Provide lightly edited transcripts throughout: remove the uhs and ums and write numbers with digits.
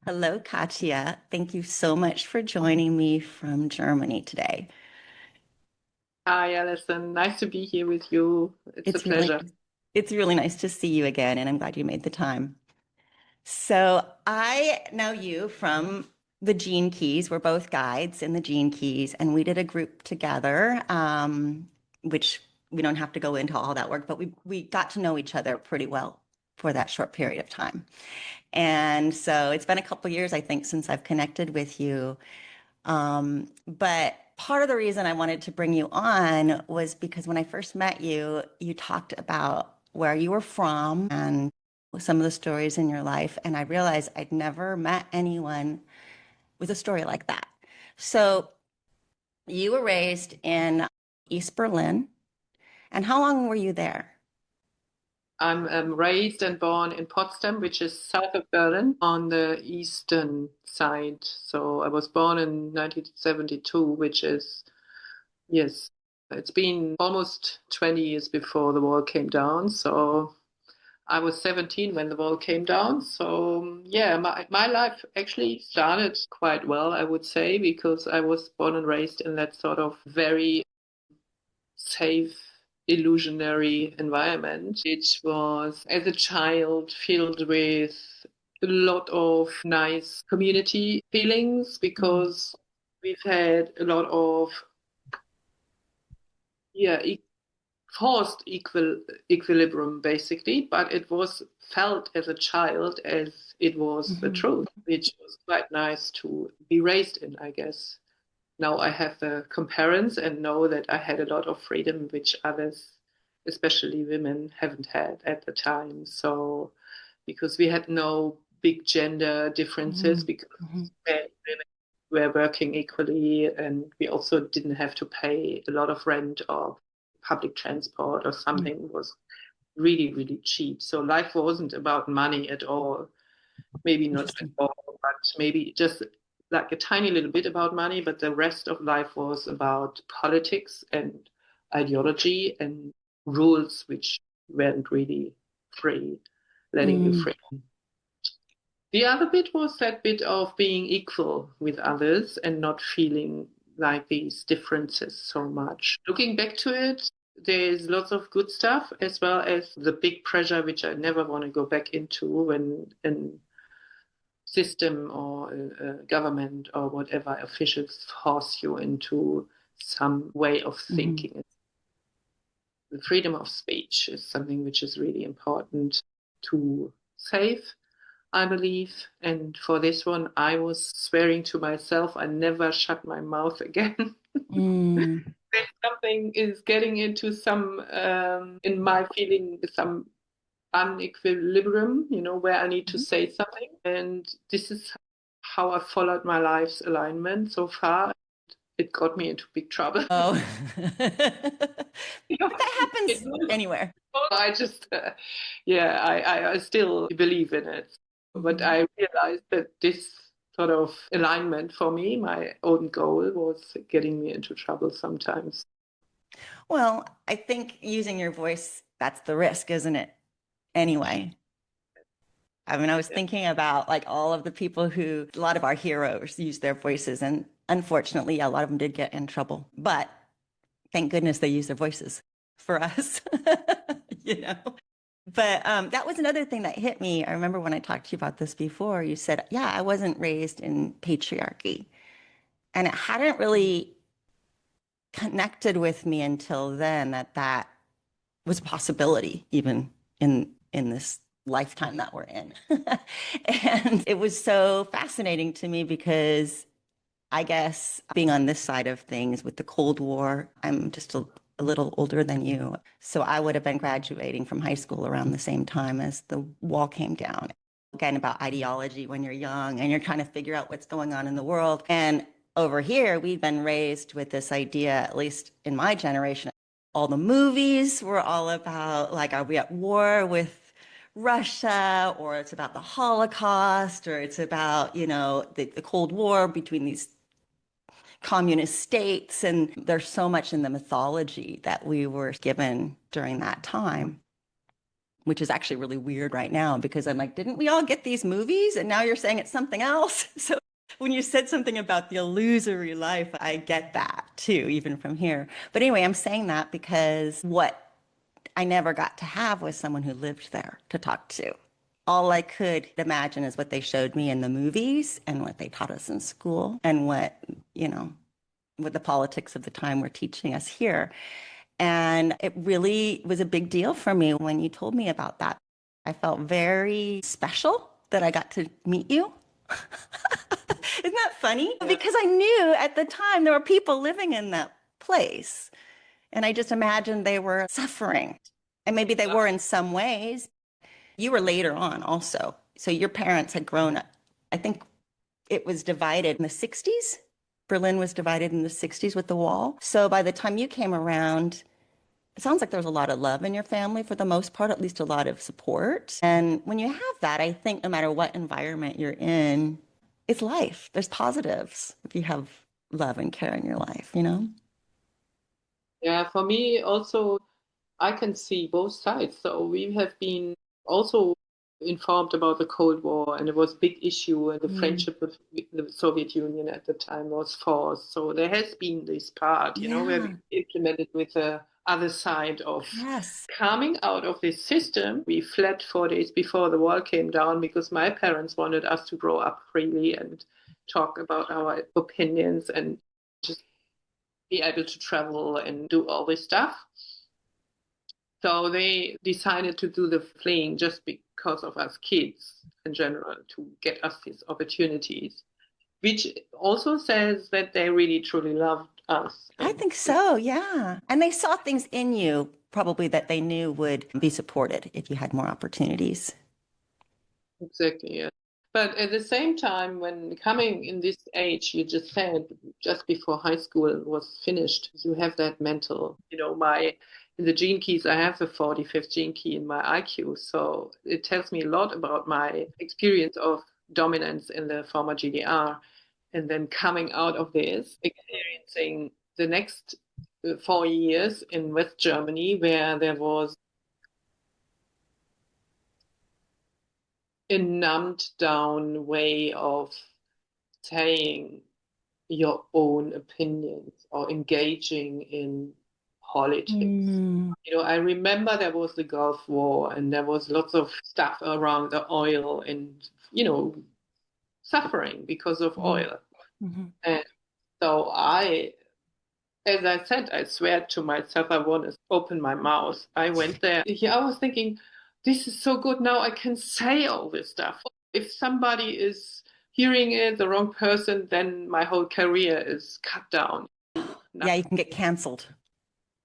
Hello, Katja. Thank you so much for joining me from Germany today. Hi, Alison. Nice to be here with you. It's a It's really pleasure. it's really nice to see you again, and I'm glad you made the time. So I know you from the Gene Keys. We're both guides in the Gene Keys, and we did a group together, which we don't have to go into all that work, but we got to know each other pretty well for that short period of time. And so it's been a couple years, I think, since I've connected with you. But part of the reason I wanted to bring you on was because when I first met you, you talked about where you were from and some of the stories in your life. And I realized I'd never met anyone with a story like that. So you were raised in East Berlin. And how long were you there? I'm raised and born in Potsdam, which is south of Berlin on the eastern side. So I was born in 1972, which is, yes, it's been almost 20 years before the wall came down. So I was 17 when the wall came down. So yeah, my life actually started quite well, I would say, because I was born and raised in that sort of very safe, illusionary environment. It was, as a child, filled with a lot of nice community feelings Mm, because we've had a lot of, yeah, forced equilibrium basically, but it was felt as a child as it was the mhm, truth, which was quite nice to be raised in, I guess. Now I have the comparison and know that I had a lot of freedom which others, especially women, haven't had at the time. So because we had no big gender differences mhm, because mhm, men and women were working equally and we also didn't have to pay a lot of rent or public transport or mhm. something was really, really cheap. So life wasn't about money at all. Maybe not at Interesting. all, but maybe just like a tiny little bit about money, but the rest of life was about politics and ideology and rules which weren't really free, letting you Mm, free. The other bit was that bit of being equal with others and not feeling like these differences so much. Looking back to it, there's lots of good stuff as well as the big pressure, which I never want to go back into when an system or government or whatever officials force you into some way of mhm. thinking. The freedom of speech is something which is really important to save, I believe. And for this one, I was swearing to myself I never shut my mouth again. Mm, If something is getting into some, in my feeling, some unequilibrium, where I need to mhm. say something. And this is how I followed my life's alignment so far. It got me into big trouble. Oh, You know, but that it happens was, anywhere. I just, yeah, I still believe in it. But Mhm. I realized that this sort of alignment for me, my own goal, was getting me into trouble sometimes. Well, I think using your voice, that's the risk, isn't it? Anyway, I mean, I was Yeah. thinking about like all of the people who, a lot of our heroes use their voices, and unfortunately, yeah, a lot of them did get in trouble. But thank goodness they use their voices for us, you know? But that was another thing that hit me. I remember when I talked to you about this before, you said, yeah, I wasn't raised in patriarchy. And it hadn't really connected with me until then that that was a possibility even in this lifetime that we're in. And it was so fascinating to me because I guess being on this side of things with the Cold War, I'm just a little older than you. So I would have been graduating from high school around the same time as the wall came down. Again, about ideology when you're young and you're trying to figure out what's going on in the world. And over here, we've been raised with this idea, at least in my generation, all the movies were all about like, are we at war with Russia, or it's about the Holocaust, or it's about, the Cold War between these communist states. And there's so much in the mythology that we were given during that time. which is actually really weird right now because I'm like, didn't we all get these movies? And now you're saying it's something else. So when you said something about the illusory life, I get that too, even from here. But anyway, I'm saying that because what I never got to have was someone who lived there to talk to. All I could imagine is what they showed me in the movies and what they taught us in school and what, you know, what the politics of the time were teaching us here. And it really was a big deal for me when you told me about that. I felt very special that I got to meet you. Isn't that funny? Yeah. Because I knew at the time there were people living in that place. And I just imagined they were suffering. And maybe they were in some ways. You were later on also. So your parents had grown up. I think it was divided in the 60s. Berlin was divided in the 60s with the wall. So by the time you came around, it sounds like there was a lot of love in your family for the most part, at least a lot of support. And when you have that, I think no matter what environment you're in, it's life. There's positives if you have love and care in your life, you know? Yeah, for me also, I can see both sides. So we have been also informed about the Cold War, and it was a big issue, and the Mm. friendship with the Soviet Union at the time was forced. So there has been this part, where we Yeah. implemented with the other side of Yes. coming out of this system. We fled 4 days before the wall came down because my parents wanted us to grow up freely and talk about our opinions and just be able to travel and do all this stuff. So they decided to do the fleeing just because of us kids in general, to get us these opportunities, which also says that they really truly loved us. I And think so, yeah. And they saw things in you probably that they knew would be supported if you had more opportunities. exactly, yeah. But at the same time, when coming in this age, you just said just before high school was finished, you have that mental, in the gene keys, I have the 45th gene key in my IQ. So it tells me a lot about my experience of dominance in the former GDR. And then coming out of this, experiencing the next 4 years in West Germany, where there was a numbed down way of saying your own opinions or engaging in politics. Mm. I remember there was the Gulf War and there was lots of stuff around the oil and, suffering because of Mhm. oil. Mhm. And so as I said, I swear to myself, I want to open my mouth. I went there. Yeah, I was thinking, this is so good. Now I can say all this stuff. If somebody is hearing it, the wrong person, then my whole career is cut down. Yeah, you can get canceled.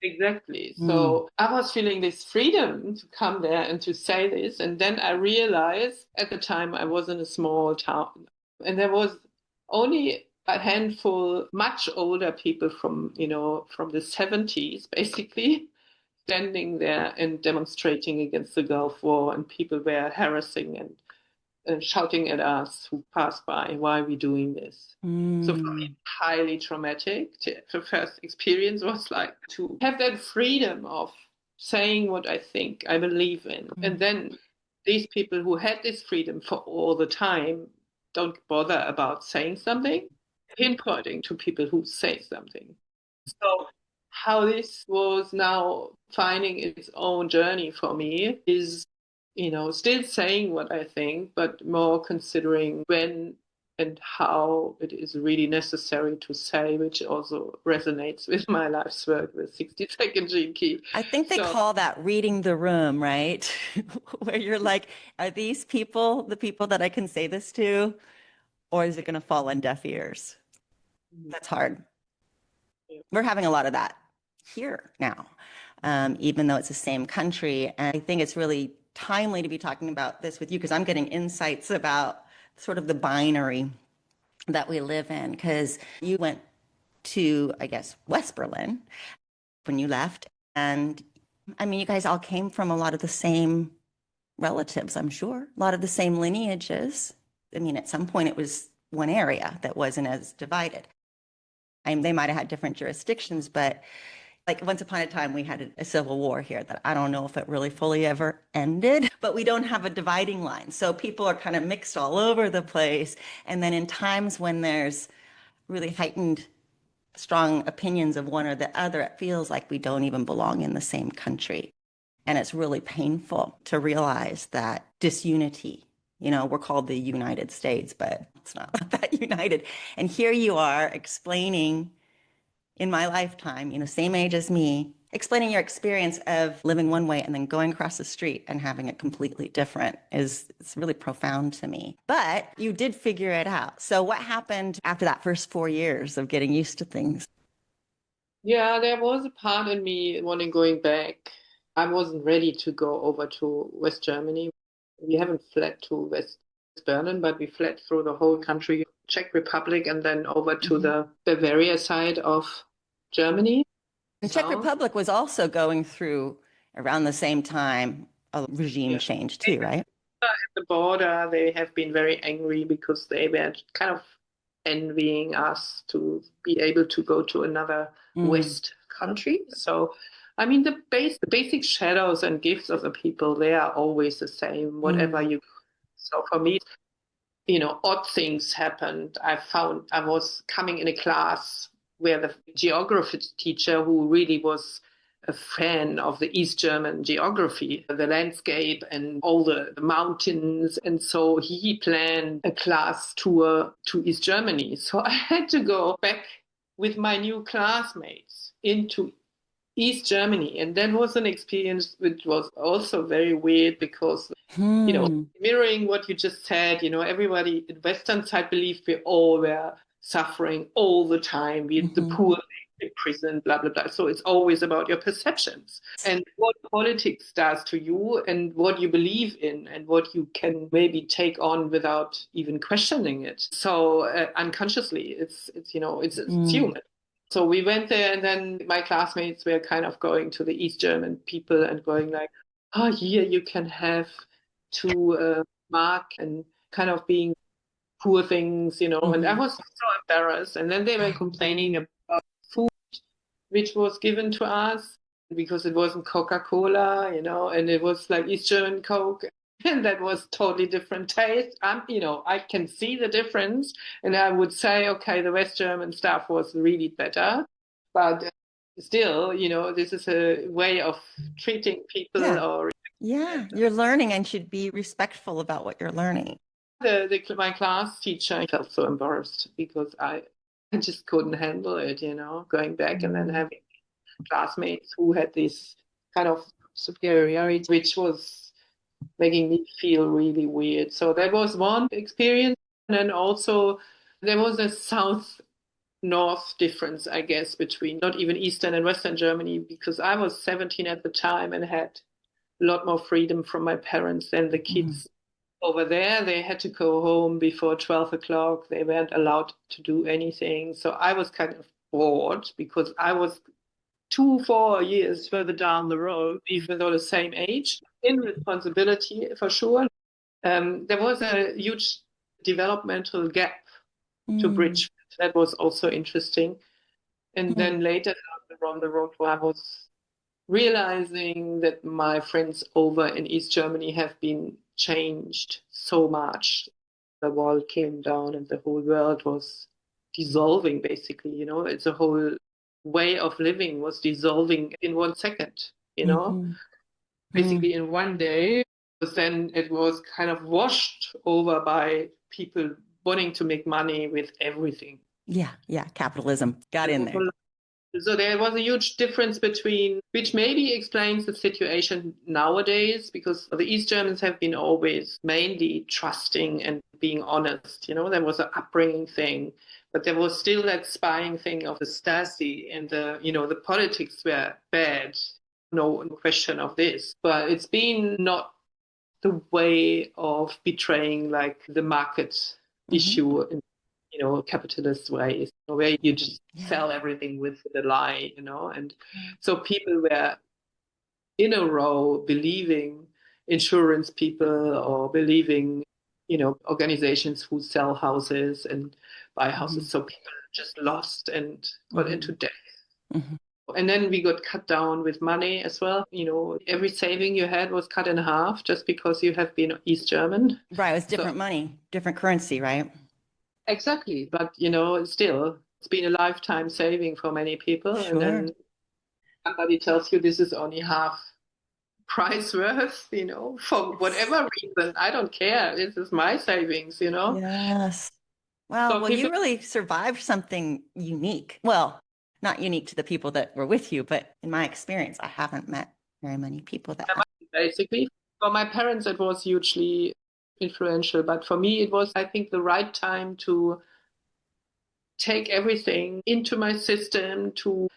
Exactly. Mm. So I was feeling this freedom to come there and to say this. And then I realized at the time I was in a small town and there was only a handful much older people from the 70s, basically, standing there and demonstrating against the Gulf War. And people were harassing and shouting at us who passed by, why are we doing this? So for me, Mm. highly traumatic. The first experience was like to have that freedom of saying what I think, I believe in. And Mm. then these people who had this freedom for all the time don't bother about saying something, pinpointing to people who say something. So how this was now finding its own journey for me is, still saying what I think, but more considering when and how it is really necessary to say, which also resonates with my life's work, the 60-second gene key. I think they So call that reading the room, right? Where you're like, are these people the people that I can say this to? Or is it going to fall on deaf ears? That's hard. We're having a lot of that here now, even though it's the same country. And I think it's really timely to be talking about this with you because I'm getting insights about sort of the binary that we live in. Because you went to, I guess, West Berlin when you left. And I mean, you guys all came from a lot of the same relatives, I'm sure, a lot of the same lineages. I mean, at some point it was one area that wasn't as divided. They might have had different jurisdictions, but Like once upon a time, we had a civil war here that I don't know if it really fully ever ended, but we don't have a dividing line. So people are kind of mixed all over the place. And then in times when there's really heightened, strong opinions of one or the other, it feels like we don't even belong in the same country. And it's really painful to realize that disunity, we're called the United States, but it's not that united. And here you are explaining in my lifetime, same age as me, explaining your experience of living one way and then going across the street and having it completely different it's really profound to me. But you did figure it out. So what happened after that first 4 years of getting used to things? Yeah, there was a part in me wanting going back. I wasn't ready to go over to West Germany. We haven't fled to West Berlin, but we fled through the whole country, Czech Republic, and then over to Mhm. the Bavaria side of Germany. And Czech South. Republic was also going through around the same time a regime Yeah. change too, right? At the border, they have been very angry because they were kind of envying us to be able to go to another Mm. West country. So, I mean, the basic shadows and gifts of the people, they are always the same, whatever Mm. you. So for me, odd things happened. I found I was coming in a class where the geography teacher, who really was a fan of the East German geography, the landscape and all the mountains. And so he planned a class tour to East Germany. So I had to go back with my new classmates into East Germany. And that was an experience which was also very weird because, Hmm. mirroring what you just said, everybody in Western side believed we all were suffering all the time, the Hmm. poor in prison, blah, blah, blah. So it's always about your perceptions and what politics does to you and what you believe in and what you can maybe take on without even questioning it. So unconsciously, it's Mm. human. So we went there, and then my classmates were kind of going to the East German people and going like, "Oh, here you can have two mark," and kind of being poor things. And I Hmm. was so embarrassed. And then they were complaining about food which was given to us because it wasn't Coca-Cola, and it was like East German Coke. And that was totally different taste. I can see the difference, and I would say, okay, the West German stuff was really better, but still, this is a way of treating people. Yeah. Or Yeah. You're learning and should be respectful about what you're learning. my class teacher, I felt so embarrassed because I just couldn't handle it, going back and then Mm. having classmates who had this kind of superiority, which was making me feel really weird. So that was one experience. And then also there was a south north difference, I guess, between not even Eastern and Western Germany, because I was 17 at the time and had a lot more freedom from my parents than the Mm. kids over there. They had to go home before 12 o'clock. They weren't allowed to do anything. So I was kind of bored because I was 4 years further down the road, even though the same age, in responsibility for sure. There was a huge developmental gap to Mm. bridge. That was also interesting. And Mm. then later down the road, I was realizing that my friends over in East Germany have been changed so much. The wall came down and the whole world was dissolving, basically. It's a whole way of living was dissolving in 1 second, Mhm. Mm. basically in one day. But then it was kind of washed over by people wanting to make money with everything. Yeah. Yeah. Capitalism got in there. So there was a huge difference between, which maybe explains the situation nowadays, because the East Germans have been always mainly trusting and being honest. There was an upbringing thing, but there was still that spying thing of the Stasi and the politics were bad. No question of this, but it's been not the way of betraying like the market Hmm. issue in capitalist ways, where you just Yeah. sell everything with the lie. And so people were in a row believing insurance people or believing organizations who sell houses and buy Hmm. houses. So people just lost and got Hmm. into debt. Hmm. And then we got cut down with money as well. Every saving you had was cut in half just because you have been East German. Right. It was So different money, different currency, right? exactly. But, still, it's been a lifetime saving for many people. And Sure. then somebody tells you this is only half price worth, for It's, whatever reason. I don't care. This is my savings. yes. Well, So well, people, you really survived something unique. Well, not unique to the people that were with you, but in my experience, I haven't met very many people that have. basically, for my parents, it was hugely influential. But for me, it was, I think, the right time to take everything into my system to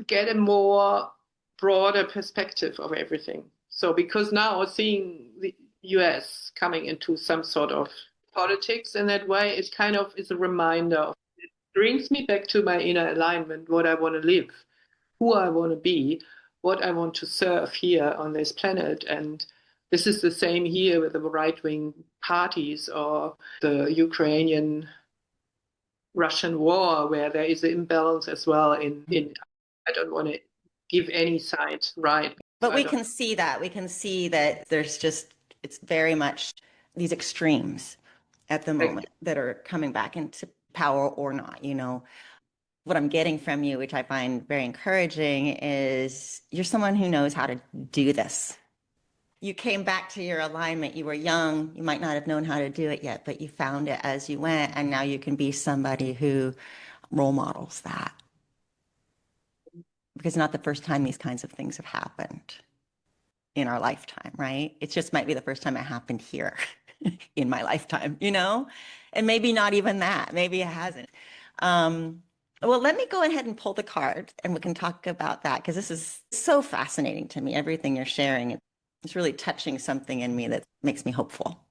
get a more broader perspective of everything. So because now seeing the US coming into some sort of politics in that way, it kind of is a reminder. It brings me back to my inner alignment, what I want to live, who I want to be, what I want to serve here on this planet. And this is the same here with the right-wing parties or the Ukrainian Russian war, where there is an imbalance as well in I don't want to give any side right. But I we don't. can see that. We can see that there's just, it's very much these extremes at the moment that are coming back into power or not, What I'm getting from you, which I find very encouraging, is you're someone who knows how to do this. You came back to your alignment. You were young. You might not have known how to do it yet, but you found it as you went. And now you can be somebody who role models that. Because not the first time these kinds of things have happened in our lifetime, right? It just might be the first time it happened here in my lifetime, And maybe not even that. Maybe it hasn't. Well, let me go ahead and pull the card and we can talk about that because this is so fascinating to me. Everything you're sharing, it's really touching something in me that makes me hopeful.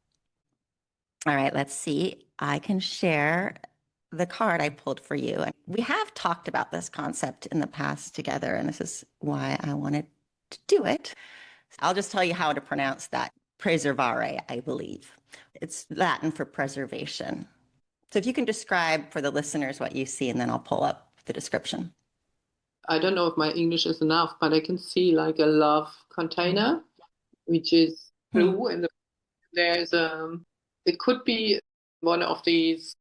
All right, let's see. I can share the card I pulled for you. We have talked about this concept in the past together, and this is why I wanted to do it. I'll just tell you how to pronounce that. Preservare, I believe. It's Latin for preservation. So if you can describe for the listeners what you see, and then I'll pull up the description. I don't know if my English is enough, but I can see like a love container, which is Hmm. blue, and there's it could be one of these.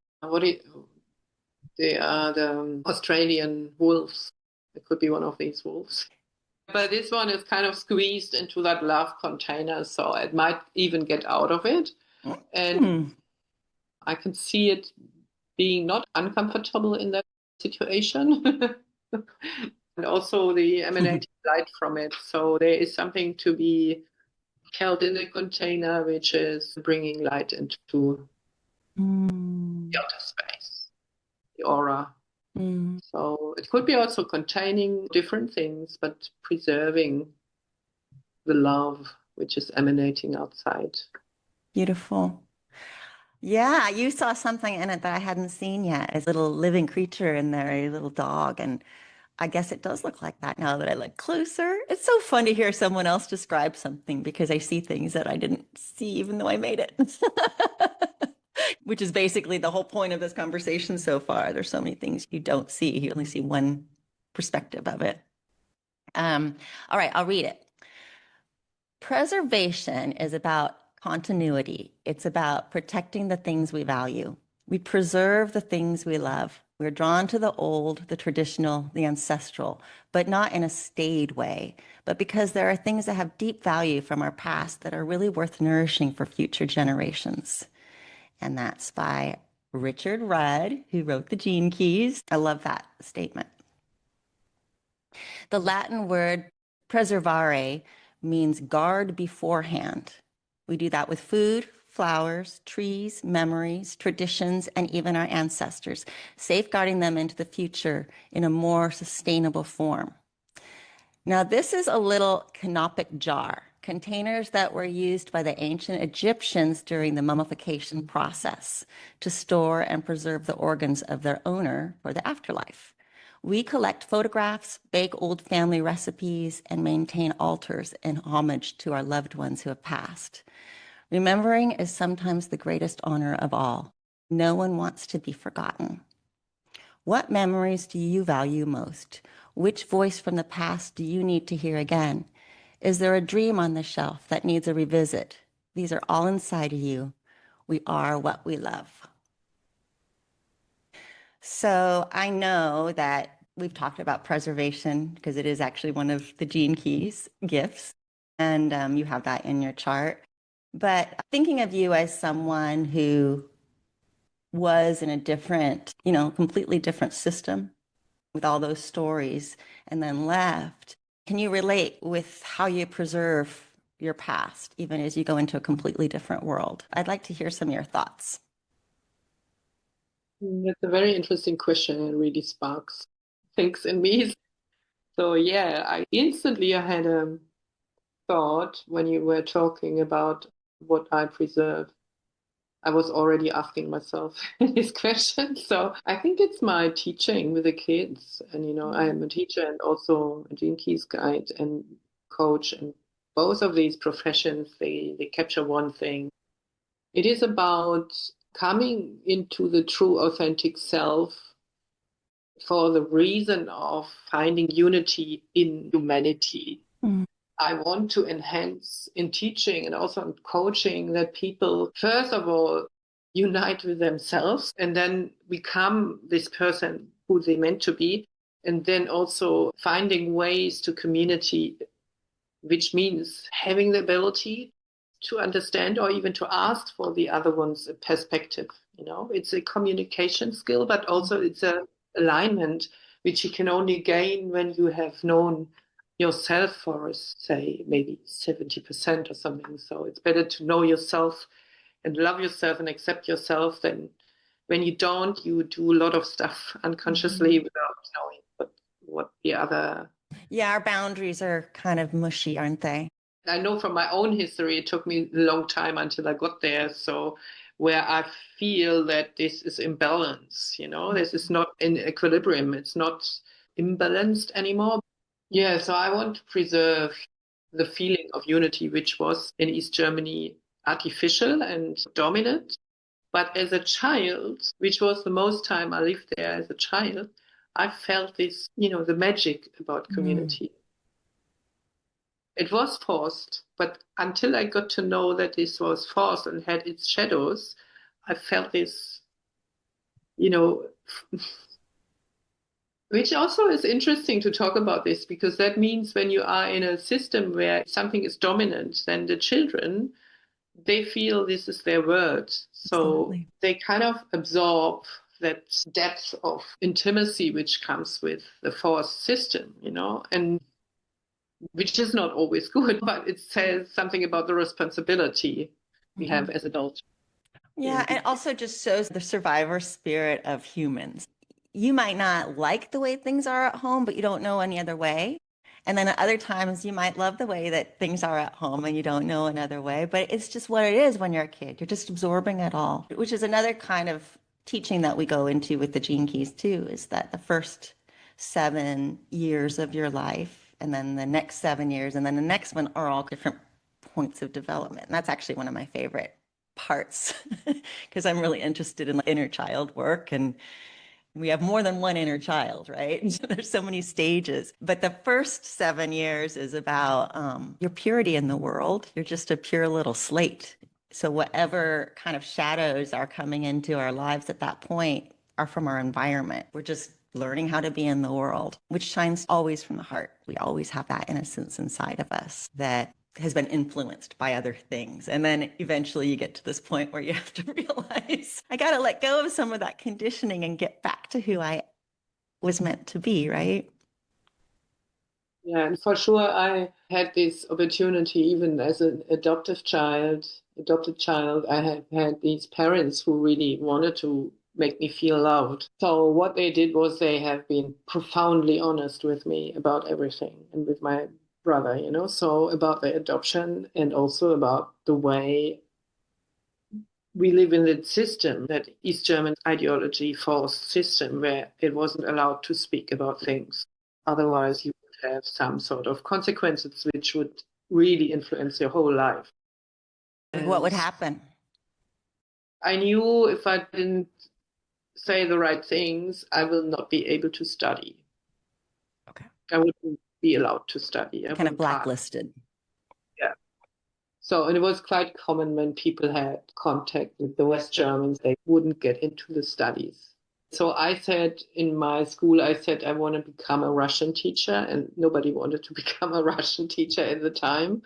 They are the Australian wolves. It could be one of these wolves. But this one is kind of squeezed into that love container, so it might even get out of it. And Hmm. I can see it being not uncomfortable in that situation. And also the emanating light from it. So there is something to be held in the container, which is bringing light into the outer space, the aura. Hmm. So it could be also containing different things, but preserving the love which is emanating outside. Beautiful. Yeah, you saw something in it that I hadn't seen yet. A little living creature in there, a little dog. And I guess it does look like that now that I look closer. It's so fun to hear someone else describe something because I see things that I didn't see even though I made it. Which is basically the whole point of this conversation so far. There's so many things you don't see. You only see one perspective of it. All right, I'll read it. Preservation is about continuity. It's about protecting the things we value. We preserve the things we love. We're drawn to the old, the traditional, the ancestral, but not in a staid way, but because there are things that have deep value from our past that are really worth nourishing for future generations. And that's by Richard Rudd, who wrote the Gene Keys. I love that statement. The Latin word preservare means guard beforehand. We do that with food, flowers, trees, memories, traditions, and even our ancestors, safeguarding them into the future in a more sustainable form. Now, this is a little canopic jar, containers that were used by the ancient Egyptians during the mummification process to store and preserve the organs of their owner for the afterlife. We collect photographs, bake old family recipes, and maintain altars in homage to our loved ones who have passed. Remembering is sometimes the greatest honor of all. No one wants to be forgotten. What memories do you value most? Which voice from the past do you need to hear again? Is there a dream on the shelf that needs a revisit? These are all inside of you. We are what we love. So I know that we've talked about preservation because it is actually one of the Gene Keys gifts, and you have that in your chart. But thinking of you as someone who was in a different, completely different system with all those stories and then left, can you relate with how you preserve your past, even as you go into a completely different world? I'd like to hear some of your thoughts. That's a very interesting question and really sparks things in me. So yeah, I had a thought when you were talking about what I preserve. I was already asking myself this question. So I think it's my teaching with the kids. And, I am a teacher and also a Gene Keys guide and coach. And both of these professions, they capture one thing. It is about coming into the true authentic self for the reason of finding unity in humanity. Mm. I want to enhance in teaching and also in coaching that people, first of all, unite with themselves and then become this person who they meant to be. And then also finding ways to community, which means having the ability to understand or even to ask for the other one's perspective. It's a communication skill, but also it's a alignment which you can only gain when you have known yourself for, say, maybe 70% or something. So it's better to know yourself and love yourself and accept yourself than when you don't, you do a lot of stuff unconsciously without knowing what the other. Yeah, our boundaries are kind of mushy, aren't they? I know from my own history, it took me a long time until I got there. So where I feel that this is imbalance, this is not in equilibrium. It's not imbalanced anymore. Yeah, so I want to preserve the feeling of unity, which was in East Germany artificial and dominant. But as a child, which was the most time I lived there as a child, I felt this, the magic about community. It was forced, but until I got to know that this was forced and had its shadows, I felt this, you know, which also is interesting to talk about this because that means when you are in a system where something is dominant, then the children, they feel this is their word. So Absolutely. they kind of absorb that depth of intimacy which comes with the forced system, and which is not always good, but it says something about the responsibility we have as adults. Yeah, and also just shows the survivor spirit of humans. You might not like the way things are at home, but you don't know any other way. And then at other times, you might love the way that things are at home and you don't know another way. But it's just what it is when you're a kid. You're just absorbing it all, which is another kind of teaching that we go into with the Gene Keys too, is that the first 7 years of your life, and then the next 7 years, and then the next one are all different points of development. And that's actually one of my favorite parts because I'm really interested in inner child work, and we have more than one inner child, right? There's so many stages. But the first 7 years is about your purity in the world. You're just a pure little slate. So whatever kind of shadows are coming into our lives at that point are from our environment. We're just learning how to be in the world, which shines always from the heart. We always have that innocence inside of us that has been influenced by other things. And then eventually you get to this point where you have to realize, I got to let go of some of that conditioning and get back to who I was meant to be, right? Yeah, and for sure, I had this opportunity even as an adopted child. I have had these parents who really wanted to make me feel loved. So what they did was they have been profoundly honest with me about everything and with my brother, so about the adoption and also about the way we live in that system, that East German ideology forced system where it wasn't allowed to speak about things. Otherwise, you would have some sort of consequences which would really influence your whole life. Like what would And happen? I knew if I didn't say the right things, I will not be able to study. Okay. I wouldn't be allowed to study. I Kind of wouldn't pass. blacklisted. Yeah. So, and it was quite common when people had contact with the West Germans, they wouldn't get into the studies. So I said in my school, I said I want to become a Russian teacher, and nobody wanted to become a Russian teacher at the time.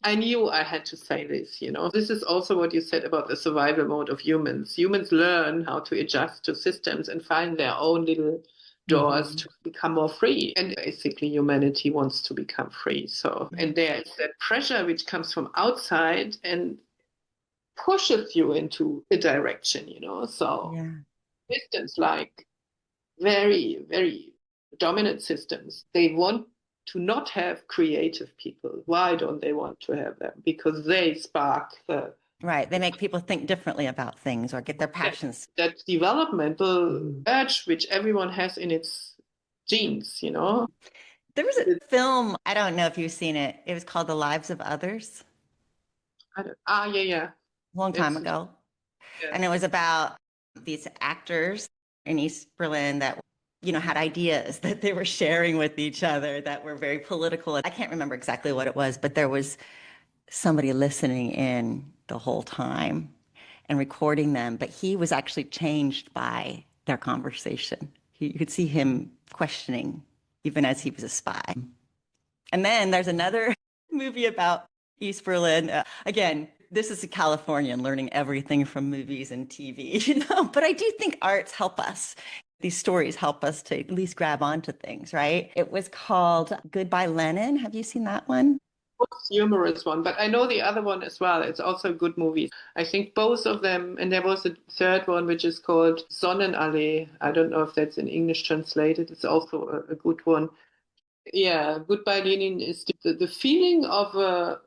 I knew I had to say this, you know. This is also what you said about the survival mode of humans. Humans learn how to adjust to systems and find their own little doors to become more free. And basically, humanity wants to become free. So, and there is that pressure which comes from outside and pushes you into a direction, you know. So, Yeah. systems like very, very dominant systems, they want to not have creative people. Why don't they want to have them? Because they spark Right. They make people think differently about things or get their passions. that developmental urge which everyone has in its genes, you know? There was a film, I don't know if you've seen it. It was called The Lives of Others Yeah, yeah. a long time It's, ago. yeah. And it was about these actors in East Berlin that, had ideas that they were sharing with each other that were very political. I can't remember exactly what it was, but there was somebody listening in the whole time and recording them. But he was actually changed by their conversation. You could see him questioning even as he was a spy. And then there's another movie about East Berlin. Again, this is a Californian learning everything from movies and TV, but I do think arts help us. These stories help us to at least grab onto things, right? It was called Goodbye Lenin. Have you seen that one? Most humorous one, but I know the other one as well. It's also a good movie. I think both of them, and there was a third one which is called Sonnenallee. I don't know if that's in English translated. It's also a good one. Yeah, Goodbye Lenin is the feeling of a,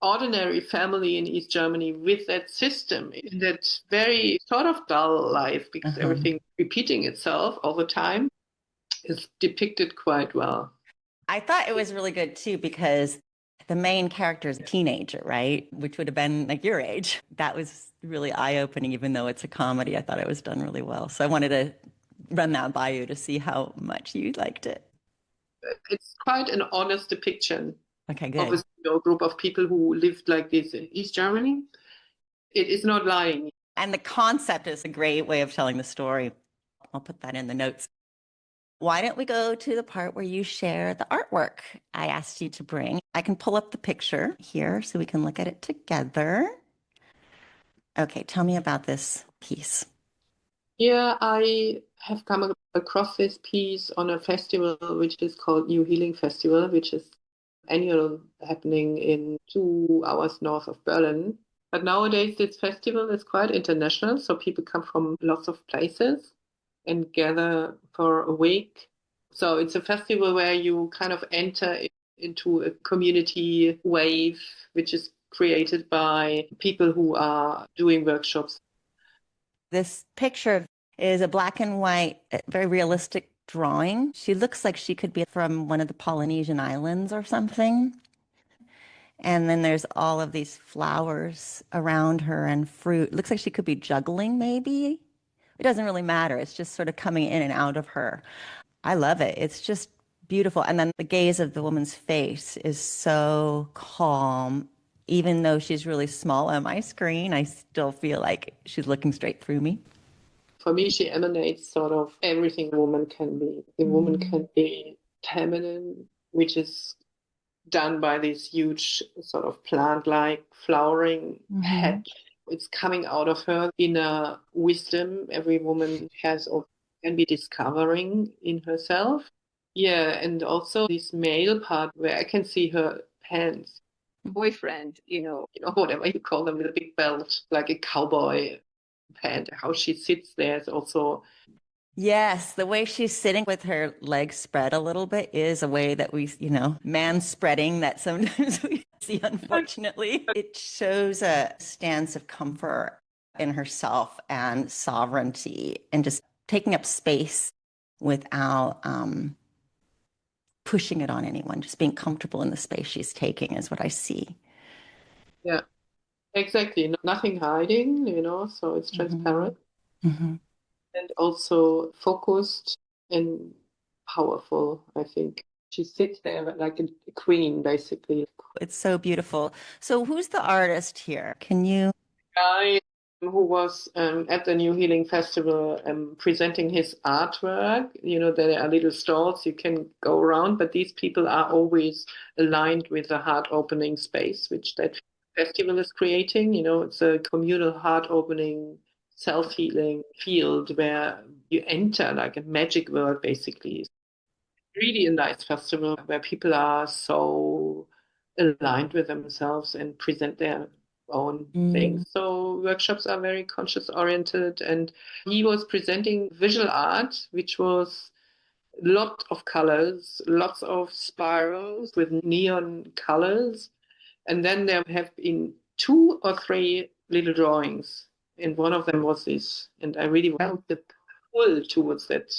ordinary family in East Germany with that system, in that very sort of dull life, because Uh-huh. everything repeating itself all the time is depicted quite well. I thought it was really good too because the main character is a teenager, right? Which would have been like your age. That was really eye-opening, even though it's a comedy. I thought it was done really well. So I wanted to run that by you to see how much you liked it. It's quite an honest depiction Okay, of good. a group of people who lived like this in East Germany. It is not lying. And the concept is a great way of telling the story. I'll put that in the notes. Why don't we go to the part where you share the artwork I asked you to bring? I can pull up the picture here so we can look at it together. Okay, tell me about this piece. Yeah, I have come across this piece on a festival which is called New Healing Festival, which is annual happening in 2 hours north of Berlin. But nowadays, this festival is quite international, so people come from lots of places and gather for a week. So it's a festival where you kind of enter into a community wave, which is created by people who are doing workshops. This picture is a black and white, very realistic drawing. She looks like she could be from one of the Polynesian islands or something. And then there's all of these flowers around her and fruit. Looks like she could be juggling, maybe. It doesn't really matter. It's just sort of coming in and out of her. I love it. It's just beautiful. And then the gaze of the woman's face is so calm. Even though she's really small on my screen, I still feel like she's looking straight through me. For me, she emanates sort of everything a woman can be. The woman can be feminine, which is done by this huge sort of plant-like flowering Mm-hmm. head. It's coming out of her inner wisdom every woman has or can be discovering in herself. Yeah, and also this male part where I can see her hands. Boyfriend, whatever you call them with a big belt, like a cowboy pant. How she sits there is also Yes, the way she's sitting with her legs spread a little bit is a way that we, man spreading that sometimes we see, unfortunately. It shows a stance of comfort in herself and sovereignty and just taking up space without pushing it on anyone, just being comfortable in the space she's taking is what I see. yeah, exactly. Nothing hiding, so it's Mhm. transparent. Mm-hmm. and also focused and powerful, I think. She sits there like a queen, basically. It's so beautiful. So who's the artist here? Can you? Guy who was at the New Healing Festival presenting his artwork. You know, there are little stalls you can go around, but these people are always aligned with the heart opening space, which that festival is creating. You know, it's a communal heart opening, self healing field where you enter like a magic world, basically. Really a nice festival where people are so aligned with themselves and present their own Mm. things. So workshops are very conscious oriented, and he was presenting visual art, which was lot of colors, lots of spirals with neon colors, and then there have been two or three little drawings, and one of them was this, and I really felt the pull towards that.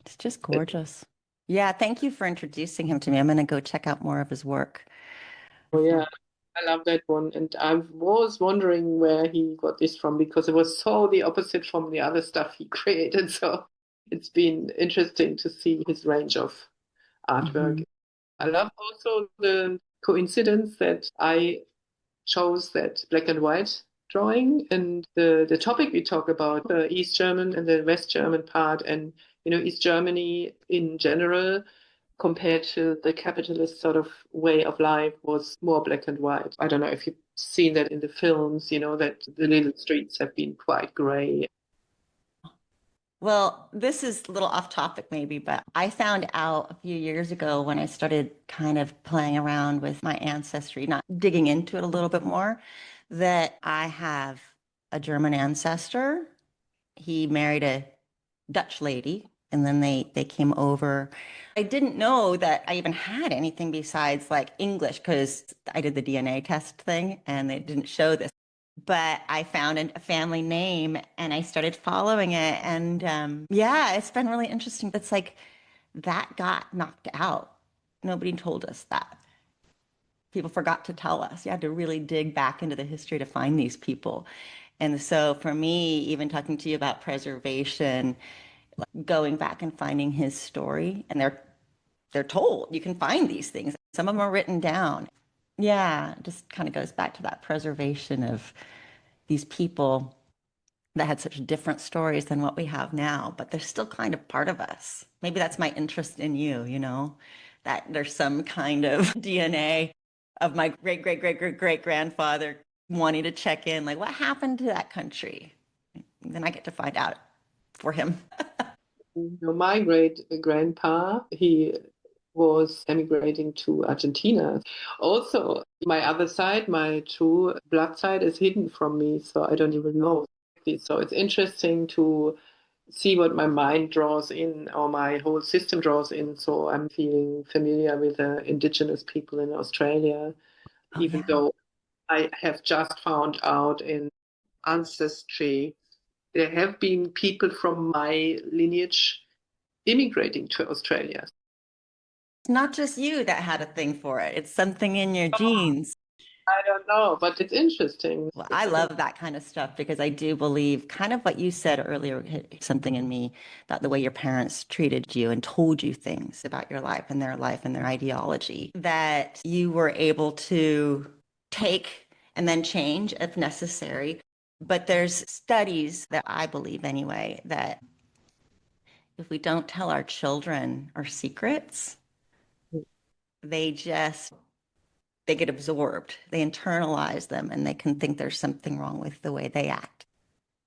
It's just gorgeous. Yeah, thank you for introducing him to me. I'm going to go check out more of his work. Oh yeah, I love that one. And I was wondering where he got this from because it was so the opposite from the other stuff he created. So it's been interesting to see his range of artwork. Hmm. I love also the coincidence that I chose that black and white drawing and the topic we talk about, the East German and the West German part, and you know, East Germany in general compared to the capitalist sort of way of life was more black and white. I don't know if you've seen that in the films, you know, that the little streets have been quite gray. Well, this is a little off topic maybe, but I found out a few years ago when I started kind of playing around with my ancestry, not digging into it a little bit more, that I have a German ancestor. He married a Dutch lady, and then they came over. I didn't know that I even had anything besides like English because I did the DNA test thing and it didn't show this. But I found a family name and I started following it. And yeah, it's been really interesting. It's like that got knocked out. Nobody told us that. People forgot to tell us. You had to really dig back into the history to find these people. And so for me, even talking to you about preservation, going back and finding his story, and they're told you can find these things. Some of them are written down. Yeah, it just kind of goes back to that preservation of these people that had such different stories than what we have now, but they're still kind of part of us. Maybe that's my interest in you, you know, that there's some kind of DNA of my great, great, great, great, great grandfather wanting to check in, like, what happened to that country? And then I get to find out for him. You know, my great grandpa, he was emigrating to Argentina. Also, my other side, my true blood side, is hidden from me, so I don't even know. So it's interesting to see what my mind draws in or my whole system draws in. So I'm feeling familiar with the indigenous people in Australia, Oh, even yeah. though I have just found out in ancestry there have been people from my lineage immigrating to Australia. It's not just you that had a thing for it, it's something in your genes. I don't know, but it's interesting. Well, I love that kind of stuff because I do believe kind of what you said earlier hit something in me about the way your parents treated you and told you things about your life and their ideology that you were able to take and then change if necessary. But there's studies that I believe anyway that if we don't tell our children our secrets, they just they get absorbed, they internalize them, and they can think there's something wrong with the way they act.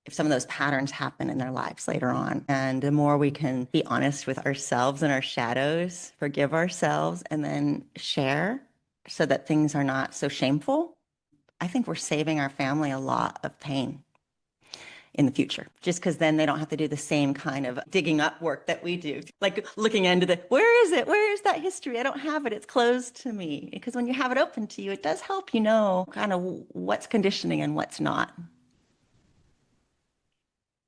If some of those patterns happen in their lives later on. And the more we can be honest with ourselves and our shadows, forgive ourselves, and then share so that things are not so shameful, I think we're saving our family a lot of pain in the future, just because then they don't have to do the same kind of digging up work that we do, like looking into the where is it? Where is that history? I don't have it. It's closed to me. Because when you have it open to you, it does help you know kind of what's conditioning and what's not.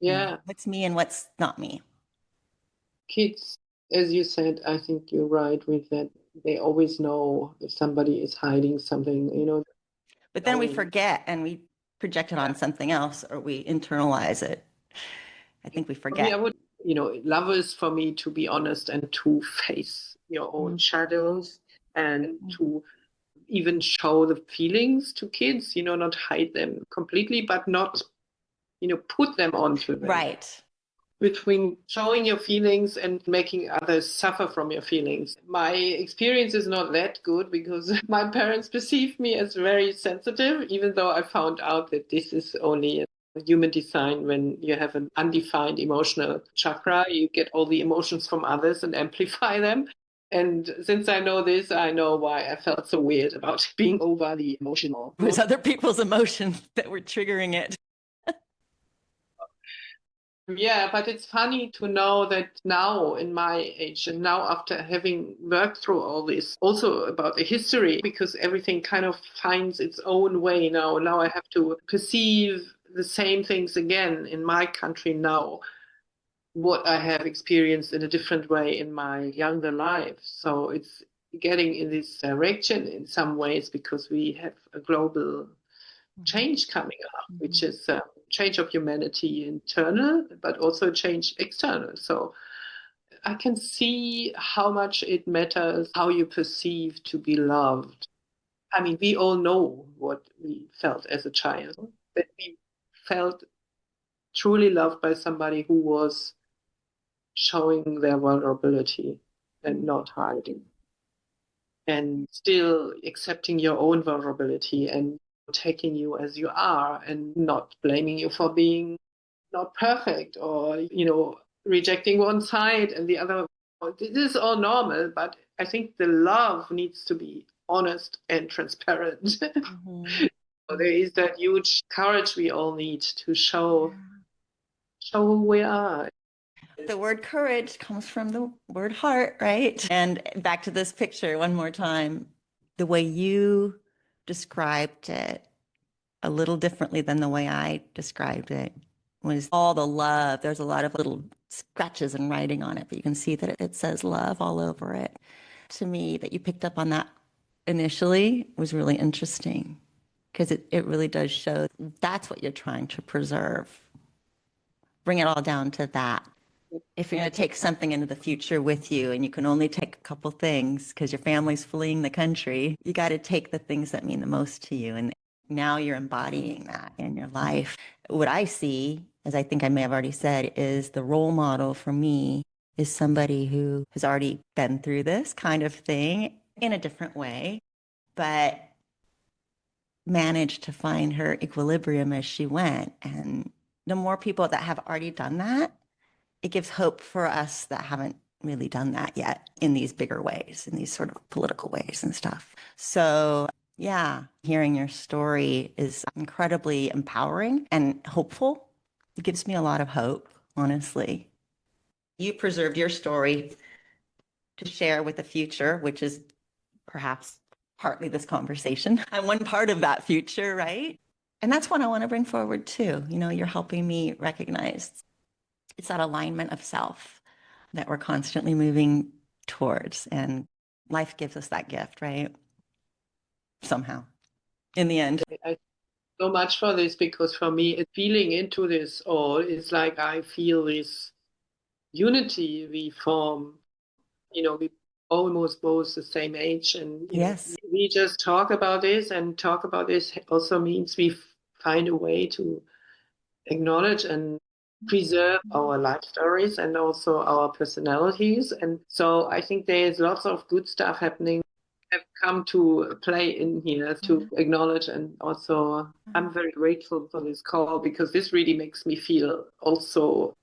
Yeah, What's me and what's not me. kids, as you said, I think you're right with that. They always know if somebody is hiding something, you know, But then we knowing. forget and we project it on something else or we internalize it. I think we For me, forget. love is for me to be honest and to face your own shadows and to even show the feelings to kids, not hide them completely, but not, put them onto them. Right. Between showing your feelings and making others suffer from your feelings. My experience is not that good because my parents perceived me as very sensitive, even though I found out that this is only a human design. When you have an undefined emotional chakra, you get all the emotions from others and amplify them. And since I know this, I know why I felt so weird about being overly emotional. It was other people's emotions that were triggering it. Yeah, but it's funny to know that now in my age and now after having worked through all this, also about the history, because everything kind of finds its own way now. Now I have to perceive the same things again in my country now, what I have experienced in a different way in my younger life. So it's getting in this direction in some ways because we have a global change coming up, which is a change of humanity internal, but also change external. So I can see how much it matters how you perceive to be loved. I mean, we all know what we felt as a child, that we felt truly loved by somebody who was showing their vulnerability and not hiding, and still accepting your own vulnerability and taking you as you are and not blaming you for being not perfect or rejecting one side and the other. This is all normal, but I think the love needs to be honest and transparent. So there is that huge courage we all need to show who we are. The word courage comes from the word heart, right? And back to this picture one more time. The way you described it, a little differently than the way I described it, was all the love. There's a lot of little scratches and writing on it, but you can see that it says love all over it. To me, that you picked up on that initially was really interesting because it really does show that's what you're trying to preserve. Bring it all down to that. If you're going to take something into the future with you and you can only take a couple things because your family's fleeing the country, you got to take the things that mean the most to you. And now you're embodying that in your life. What I see, as I think I may have already said, is the role model for me is somebody who has already been through this kind of thing in a different way, but managed to find her equilibrium as she went. And the more people that have already done that, it gives hope for us that haven't really done that yet in these bigger ways, in these sort of political ways and stuff. So, yeah, hearing your story is incredibly empowering and hopeful. It gives me a lot of hope, honestly. You preserved your story to share with the future, which is perhaps partly this conversation. I'm one part of that future, right? And that's what I want to bring forward too. You're helping me recognize it's that alignment of self that we're constantly moving towards. And life gives us that gift, right? Somehow, in the end. I so much for this because for me, feeling into this all is like I feel this unity we form. We almost both the same age, and Yes. we just talk about this, and talk about this also means we find a way to acknowledge and preserve our life stories and also our personalities. And so I think there's lots of good stuff happening have come to play in here to acknowledge. And also I'm very grateful for this call because this really makes me feel also,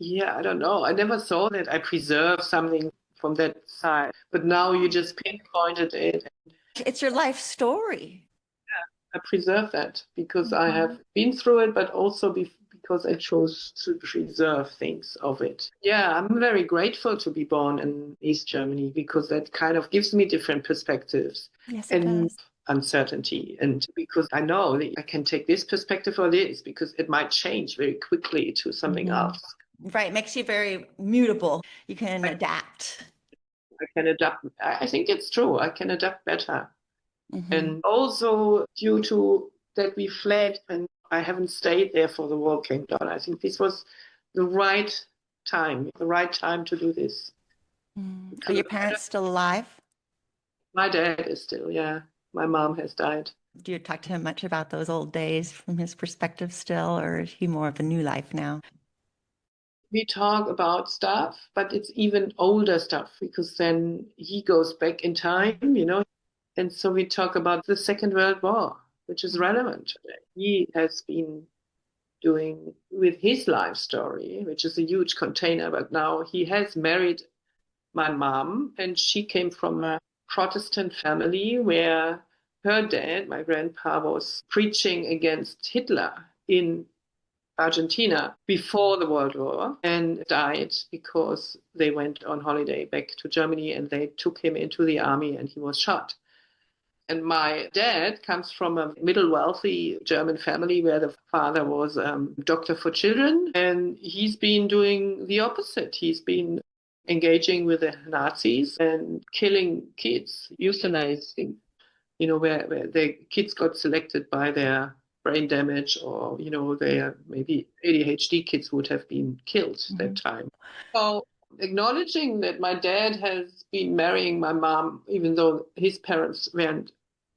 I don't know, I never saw that I preserve something from that side, but now you just pinpointed it. It's your life story. I preserve that because I have been through it, but also because I chose to preserve things of it. Yeah, I'm very grateful to be born in East Germany because that kind of gives me different perspectives. Yes, it And does. uncertainty. And because I know that I can take this perspective or this because it might change very quickly to something else. Right. Makes you very mutable. You can adapt. I can adapt. I think it's true. I can adapt better. And also due to that we fled and I haven't stayed there for the wall came down. I think this was the right time to do this. Are Because your parents still alive? my dad is still, yeah. My mom has died. Do you talk to him much about those old days from his perspective still, or is he more of a new life now? We talk about stuff, but it's even older stuff because then he goes back in time, and so we talk about the Second World War, which is relevant today. He has been doing with his life story, which is a huge container, but now he has married my mom, and she came from a Protestant family where her dad, my grandpa, was preaching against Hitler in Argentina before the World War and died because they went on holiday back to Germany and they took him into the army and he was shot. And my dad comes from a middle wealthy German family where the father was a doctor for children. And he's been doing the opposite. He's been engaging with the Nazis and killing kids, euthanizing, where the kids got selected by their brain damage or, their maybe ADHD kids would have been killed that time. So acknowledging that my dad has been marrying my mom, even though his parents weren't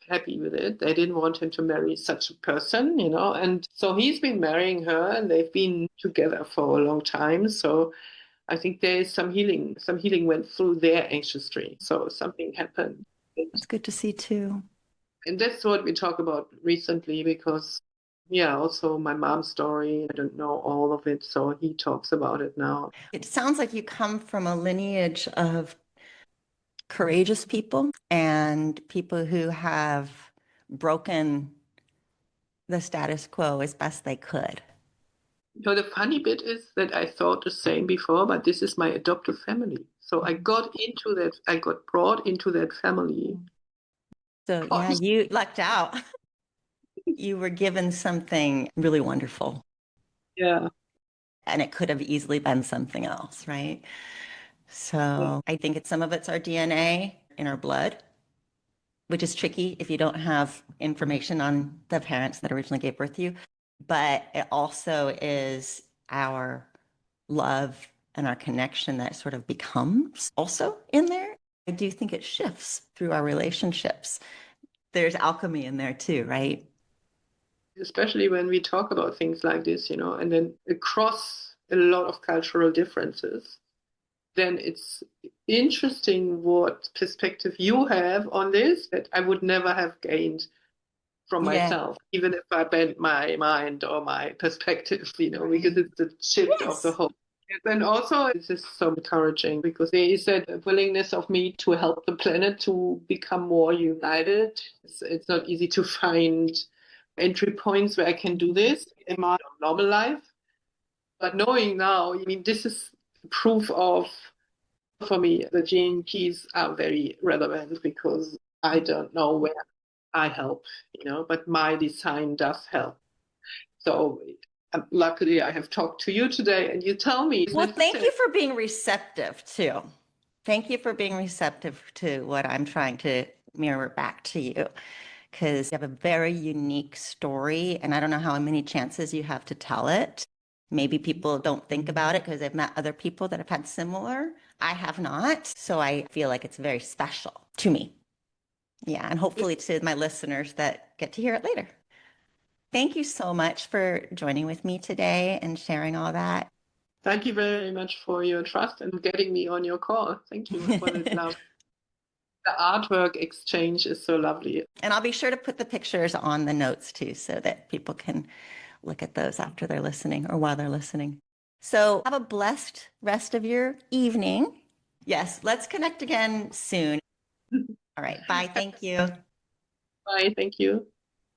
happy with it. They didn't want him to marry such a person, and so he's been marrying her and they've been together for a long time. So I think there is some healing. Some healing went through their ancestry. So something happened. It's good to see too. And that's what we talk about recently because, yeah, also my mom's story. I don't know all of it. So he talks about it now. It sounds like you come from a lineage of courageous people and people who have broken the status quo as best they could. The funny bit is that I thought the same before, but this is my adoptive family. So I got brought into that family. So yeah, you lucked out. You were given something really wonderful. Yeah. And it could have easily been something else, right? So I think some of it's our DNA in our blood, which is tricky if you don't have information on the parents that originally gave birth to you. But it also is our love and our connection that sort of becomes also in there. I do think it shifts through our relationships. There's alchemy in there too, right? Especially when we talk about things like this, and then across a lot of cultural differences, then it's interesting what perspective you have on this that I would never have gained from Yeah. myself, even if I bent my mind or my perspective, because it's the shift of the Yes. whole. And also, this is so encouraging because there is that willingness of me to help the planet to become more united. It's not easy to find entry points where I can do this in my normal life. But knowing now, this is proof of, for me, the gene keys are very relevant because I don't know where I help, but my design does help. So luckily I have talked to you today and you tell me. Well, thank you for being receptive too. Thank you for being receptive to what I'm trying to mirror back to you because you have a very unique story and I don't know how many chances you have to tell it. Maybe people don't think about it because they've met other people that have had similar. I have not. So I feel like it's very special to me. Yeah. And hopefully to my listeners that get to hear it later. Thank you so much for joining with me today and sharing all that. Thank you very much for your trust and getting me on your call. Thank you for this love. The artwork exchange is so lovely. And I'll be sure to put the pictures on the notes too, so that people can look at those after they're listening or while they're listening. So have a blessed rest of your evening. Yes, let's connect again soon. All right. Bye. Thank you. Bye. Thank you.